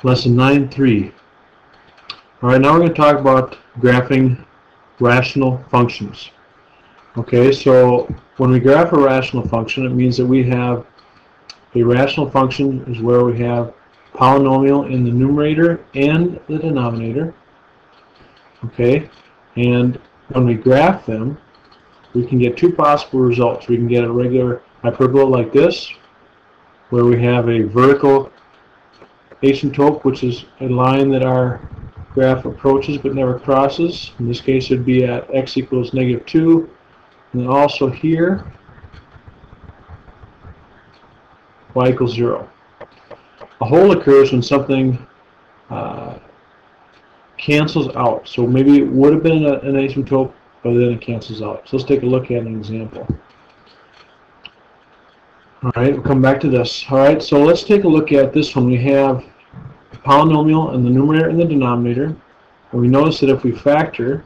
Lesson 9.3. Alright, now we're going to talk about graphing rational functions. Okay, so when we graph a rational function, it means that we have a rational function is where we have polynomial in the numerator and the denominator. Okay, and when we graph them, we can get two possible results. We can get a regular hyperbola like this, where we have a vertical asymptote, which is a line that our graph approaches but never crosses. In this case, it would be at x equals -2. And then also here, y equals 0. A hole occurs when something cancels out. So maybe it would have been an asymptote, but then it cancels out. So let's take a look at an example. Alright, we'll come back to this. Alright, so let's take a look at this one. We have a polynomial in the numerator and the denominator. And we notice that if we factor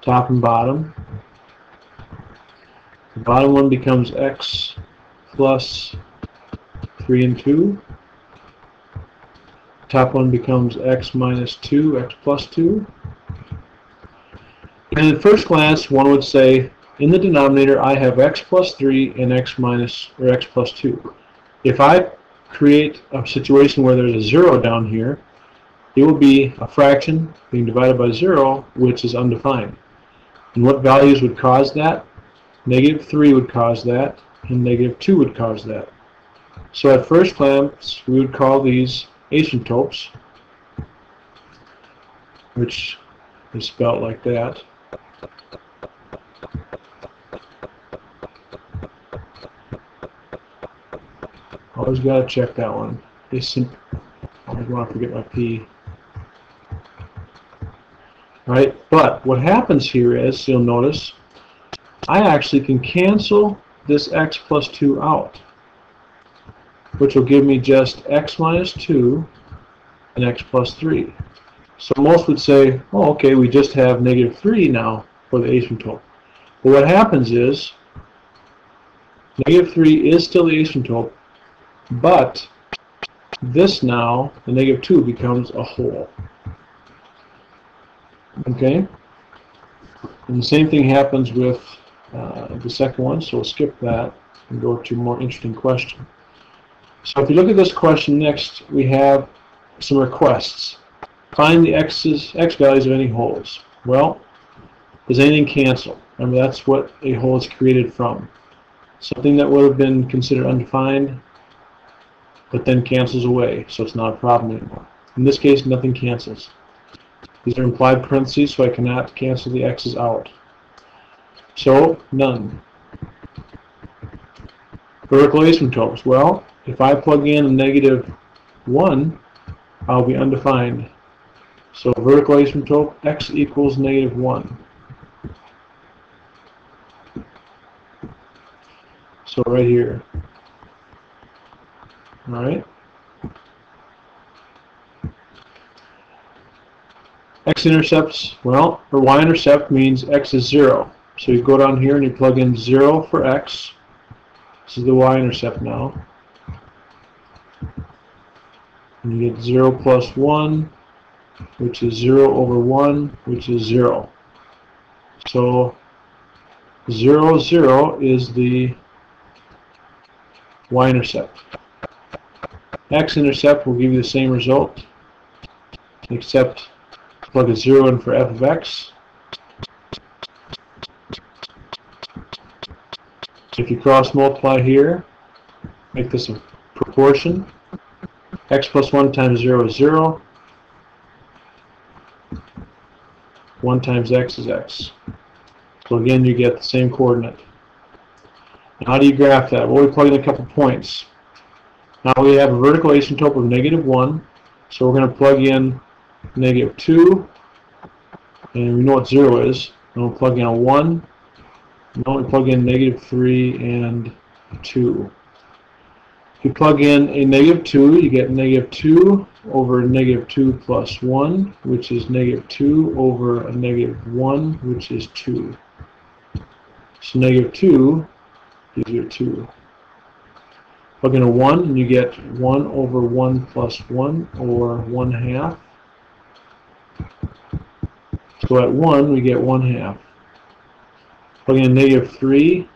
top and bottom, the bottom one becomes x plus 3 and 2. The top one becomes x minus 2, x plus 2. And at first glance, one would say, in the denominator, I have x plus 3 and x plus 2. If I create a situation where there's a 0 down here, it will be a fraction being divided by 0, which is undefined. And what values would cause that? -3 would cause that, and -2 would cause that. So at first glance, we would call these asymptotes, which is spelled like that. Always got to check that one. I always want to forget my P. Right? But what happens here is, you'll notice, I actually can cancel this x plus 2 out, which will give me just x minus 2 and x plus 3. So most would say, oh, okay, we just have -3 now for the asymptote. But what happens is, -3 is still the asymptote, but this now, the -2, becomes a whole. Okay? And the same thing happens with the second one, so we'll skip that and go to a more interesting question. So if you look at this question next, we have some requests. Find the x values of any holes. Well, does anything cancel? Remember, that's what a hole is created from. Something that would have been considered undefined, but then cancels away, so it's not a problem anymore. In this case, nothing cancels. These are implied parentheses, so I cannot cancel the x's out. So, none. Vertical asymptotes. Well, if I plug in a -1, I'll be undefined. So vertical asymptote, x equals -1. So right here. Alright. X-intercepts, well, or y-intercept means x is 0. So you go down here and you plug in 0 for x. This is the y-intercept now. And you get 0 plus 1, which is 0 over 1, which is 0. So 0, 0 is the y-intercept. X-intercept will give you the same result, except plug a 0 in for f of x. If you cross multiply here, make this a proportion. X plus 1 times 0 is 0. 1 times x is x. So again, you get the same coordinate. Now, how do you graph that? Well, we plug in a couple points. Now we have a vertical asymptote of -1, so we're going to plug in -2, and we know what 0 is. And we'll plug in a 1. Now we plug in -3 and 2. If you plug in a -2, you get -2 over -2 plus 1, which is -2 over a -1, which is 2. So -2 gives you a 2. Plug in a 1 and you get 1 over 1 plus 1, or 1/2. So at 1 we get 1/2. Plug in a -3,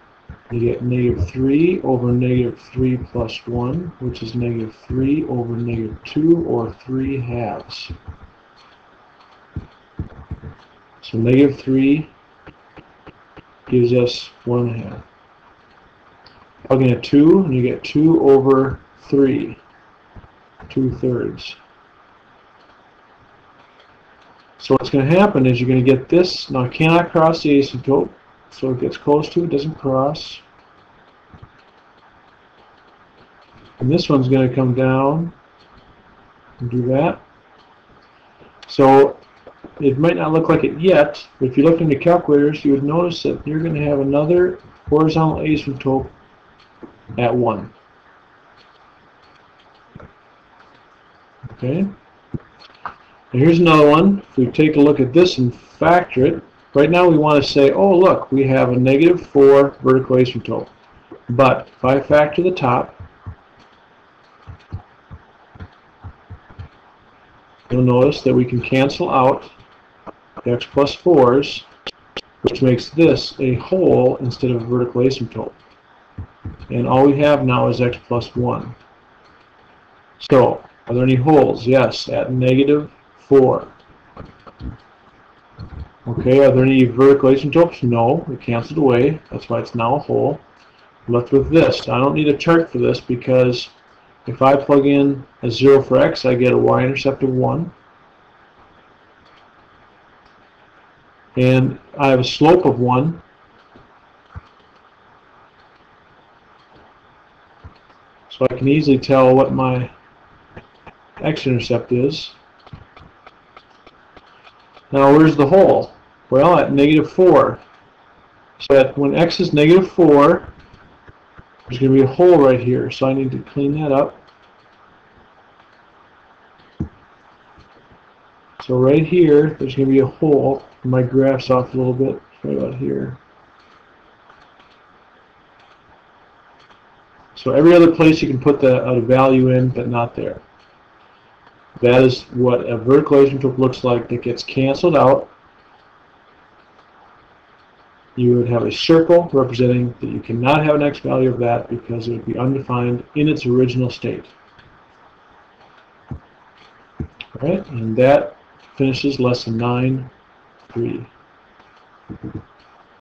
you get -3 over -3 plus 1, which is -3 over -2, or 3/2. So -3 gives us 1/2. Plug in a 2 and you get 2 over 3, 2/3. So what's going to happen is you're going to get this. Now it cannot cross the asymptote, so it gets close to it, doesn't cross. And this one's going to come down and do that. So it might not look like it yet, but if you looked into calculators, you would notice that you're going to have another horizontal asymptote at 1. Okay? And here's another one. If we take a look at this and factor it, right now we want to say, oh look, we have a -4 vertical asymptote. But if I factor the top, you'll notice that we can cancel out x plus 4's, which makes this a hole instead of a vertical asymptote. And all we have now is x plus 1. So, are there any holes? Yes, at -4. Okay, are there any vertical asymptotes? No, we canceled away. That's why it's now a hole. I'm left with this. I don't need a chart for this because if I plug in a 0 for x, I get a y-intercept of 1. And I have a slope of 1. So I can easily tell what my x-intercept is. Now where's the hole? Well, at -4. So that when x is -4, there's going to be a hole right here. So I need to clean that up. So right here, there's going to be a hole. My graph's off a little bit, right about here. So every other place you can put a value in, but not there. That is what a vertical asymptote looks like that gets canceled out. You would have a circle representing that you cannot have an x value of that because it would be undefined in its original state. All right, and that finishes lesson 9.3.